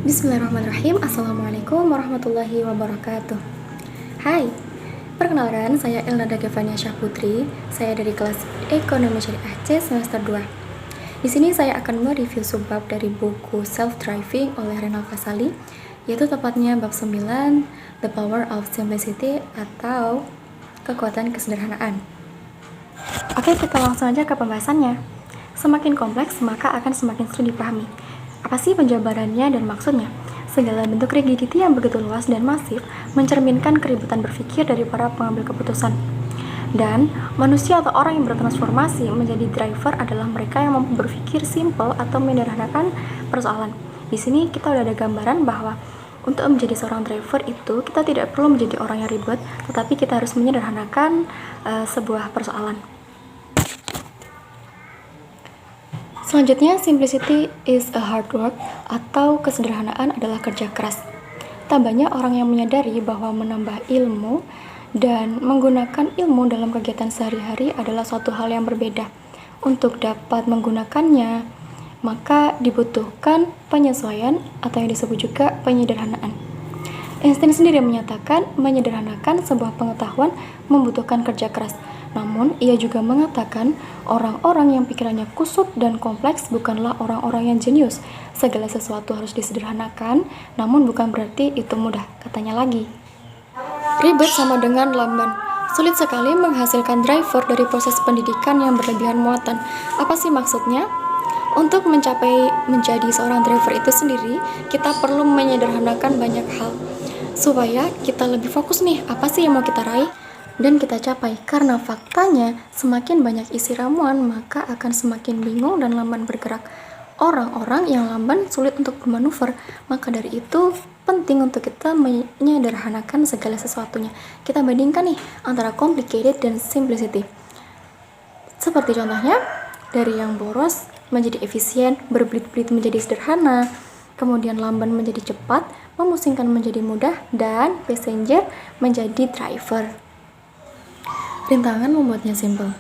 Bismillahirrahmanirrahim. Assalamualaikum warahmatullahi wabarakatuh. Hai, perkenalkan saya Elnada Gevania Syahputri. Saya dari kelas Ekonomi Syariah C semester 2. Di sini saya akan mereview subbab dari buku Self Driving oleh Renal Kasali, yaitu tepatnya bab 9, The Power of Simplicity atau Kekuatan Kesederhanaan. Oke, kita langsung aja ke pembahasannya. Semakin kompleks, maka akan semakin sulit dipahami. Apa sih penjabarannya dan maksudnya? Segala bentuk rigidity yang begitu luas dan masif mencerminkan keributan berpikir dari para pengambil keputusan. Dan manusia atau orang yang bertransformasi menjadi driver adalah mereka yang mampu berpikir simple atau menyederhanakan persoalan. Di sini kita udah ada gambaran bahwa untuk menjadi seorang driver itu kita tidak perlu menjadi orang yang ribet, tetapi kita harus menyederhanakan sebuah persoalan. Selanjutnya, simplicity is a hard work atau kesederhanaan adalah kerja keras. Tak banyak orang yang menyadari bahwa menambah ilmu dan menggunakan ilmu dalam kegiatan sehari-hari adalah suatu hal yang berbeda. Untuk dapat menggunakannya, maka dibutuhkan penyesuaian atau yang disebut juga penyederhanaan. Einstein sendiri menyatakan menyederhanakan sebuah pengetahuan membutuhkan kerja keras. Namun, ia juga mengatakan orang-orang yang pikirannya kusut dan kompleks bukanlah orang-orang yang jenius. Segala sesuatu harus disederhanakan, namun bukan berarti itu mudah, katanya lagi. Ribet sama dengan lamban. Sulit sekali menghasilkan driver dari proses pendidikan yang berlebihan muatan. Apa sih maksudnya? Untuk mencapai menjadi seorang driver itu sendiri, kita perlu menyederhanakan banyak hal. Supaya kita lebih fokus nih, apa sih yang mau kita raih? Dan kita capai, karena faktanya semakin banyak isi ramuan maka akan semakin bingung dan lamban bergerak. Orang-orang yang lamban sulit untuk bermanuver, maka dari itu penting untuk kita menyederhanakan segala sesuatunya. Kita bandingkan nih antara complicated dan simplicity. Seperti contohnya, dari yang boros menjadi efisien, berbelit-belit menjadi sederhana, kemudian lamban menjadi cepat, memusingkan menjadi mudah, dan passenger menjadi driver. Rintangan membuatnya simple.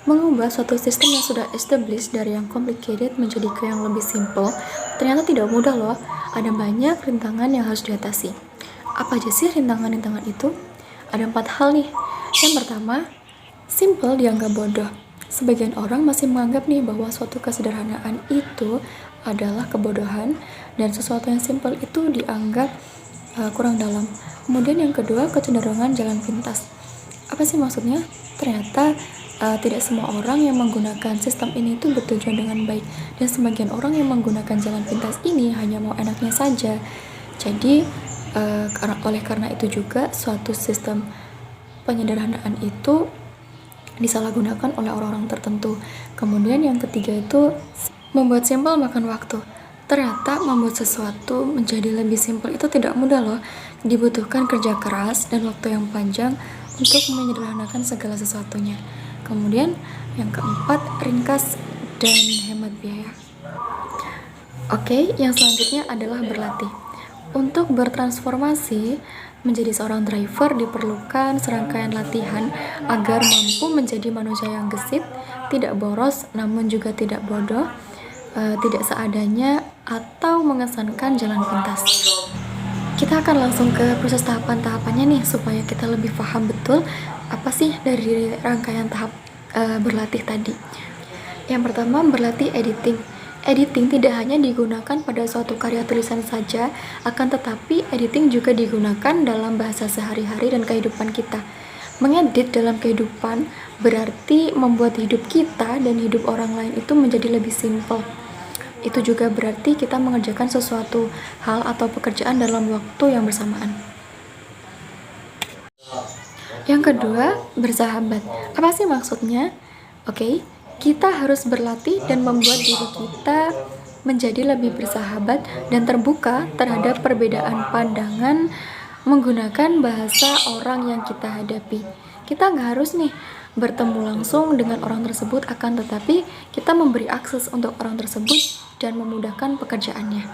Mengubah suatu sistem yang sudah established dari yang complicated menjadi ke yang lebih simple ternyata tidak mudah loh. Ada banyak rintangan yang harus diatasi. Apa aja sih rintangan-rintangan itu? Ada 4 hal nih. Yang pertama, simple dianggap bodoh. Sebagian orang masih menganggap nih bahwa suatu kesederhanaan itu adalah kebodohan dan sesuatu yang simple itu dianggap kurang dalam. Kemudian yang kedua, kecenderungan jalan pintas. Apa sih maksudnya? Ternyata tidak semua orang yang menggunakan sistem ini itu bertujuan dengan baik, dan sebagian orang yang menggunakan jalan pintas ini hanya mau enaknya saja. Jadi oleh karena itu juga suatu sistem penyederhanaan itu disalahgunakan oleh orang-orang tertentu. Kemudian yang ketiga itu membuat simpel makan waktu. Ternyata membuat sesuatu menjadi lebih simpel itu tidak mudah loh. Dibutuhkan kerja keras dan waktu yang panjang untuk menyederhanakan segala sesuatunya. Kemudian yang keempat, ringkas dan hemat biaya. Oke, yang selanjutnya adalah berlatih. Untuk bertransformasi menjadi seorang driver diperlukan serangkaian latihan agar mampu menjadi manusia yang gesit, tidak boros namun juga tidak bodoh, tidak seadanya atau mengesankan jalan pintas. Kita akan langsung ke proses tahapan-tahapannya nih supaya kita lebih paham betul apa sih dari rangkaian tahap berlatih tadi. Yang pertama, berlatih editing. Editing tidak hanya digunakan pada suatu karya tulisan saja, akan tetapi editing juga digunakan dalam bahasa sehari-hari dan kehidupan kita. Mengedit dalam kehidupan berarti membuat hidup kita dan hidup orang lain itu menjadi lebih simpel. Itu juga berarti kita mengerjakan sesuatu hal atau pekerjaan dalam waktu yang bersamaan. Yang kedua, bersahabat. Apa sih maksudnya? Oke, kita harus berlatih dan membuat diri kita menjadi lebih bersahabat dan terbuka terhadap perbedaan pandangan menggunakan bahasa orang yang kita hadapi. Kita nggak harus nih bertemu langsung dengan orang tersebut, akan tetapi kita memberi akses untuk orang tersebut dan memudahkan pekerjaannya.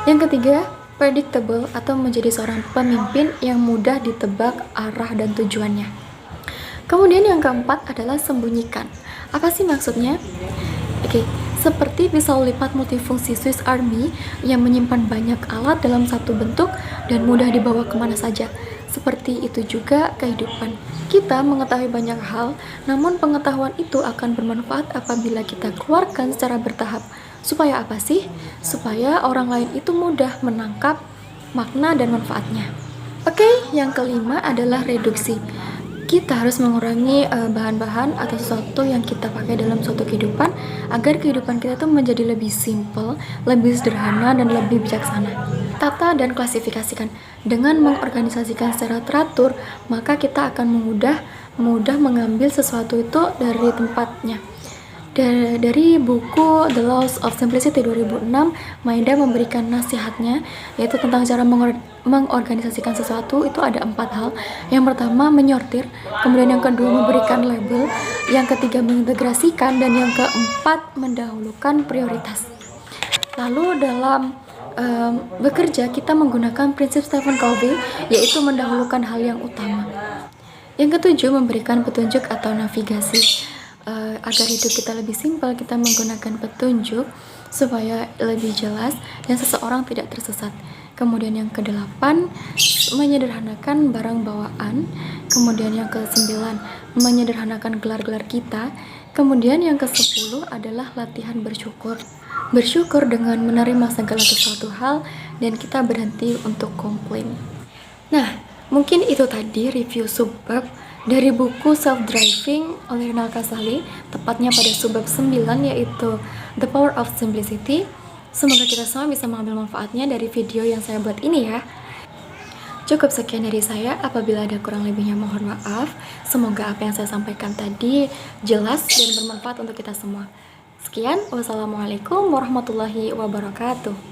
Yang ketiga, predictable atau menjadi seorang pemimpin yang mudah ditebak arah dan tujuannya. Kemudian yang keempat adalah sembunyikan. Apa sih maksudnya? Oke, Seperti pisau lipat multifungsi Swiss Army yang menyimpan banyak alat dalam satu bentuk dan mudah dibawa kemana saja. Seperti itu juga kehidupan. Kita mengetahui banyak hal, namun pengetahuan itu akan bermanfaat apabila kita keluarkan secara bertahap. Supaya apa sih? Supaya orang lain itu mudah menangkap makna dan manfaatnya. Oke, yang kelima adalah reduksi. Kita harus mengurangi bahan-bahan atau sesuatu yang kita pakai dalam suatu kehidupan agar kehidupan kita tuh menjadi lebih simple, lebih sederhana, dan lebih bijaksana. Tata dan klasifikasikan. Dengan mengorganisasikan secara teratur, maka kita akan mudah mengambil sesuatu itu dari tempatnya. Dari buku The Laws of Simplicity 2006, Maida memberikan nasihatnya, yaitu tentang cara mengorganisasikan sesuatu. Itu ada 4 hal. Yang pertama, menyortir. Kemudian yang kedua, memberikan label. Yang ketiga, mengintegrasikan. Dan yang keempat, mendahulukan prioritas. Lalu dalam bekerja, kita menggunakan prinsip Stephen Covey, yaitu mendahulukan hal yang utama. Yang ketujuh, memberikan petunjuk atau navigasi. Agar hidup kita lebih simpel, kita menggunakan petunjuk supaya lebih jelas dan seseorang tidak tersesat. Kemudian yang kedelapan, menyederhanakan barang bawaan. Kemudian yang kesembilan, menyederhanakan gelar-gelar kita. Kemudian yang ke-10 adalah latihan bersyukur. Bersyukur dengan menerima segala sesuatu hal dan kita berhenti untuk komplain. Nah, mungkin itu tadi review subbab dari buku Self-Driving oleh Rinal Kasali, tepatnya pada subbab 9, yaitu The Power of Simplicity. Semoga kita semua bisa mengambil manfaatnya dari video yang saya buat ini ya. Cukup sekian dari saya, apabila ada kurang lebihnya mohon maaf. Semoga apa yang saya sampaikan tadi jelas dan bermanfaat untuk kita semua. Sekian, wassalamualaikum warahmatullahi wabarakatuh.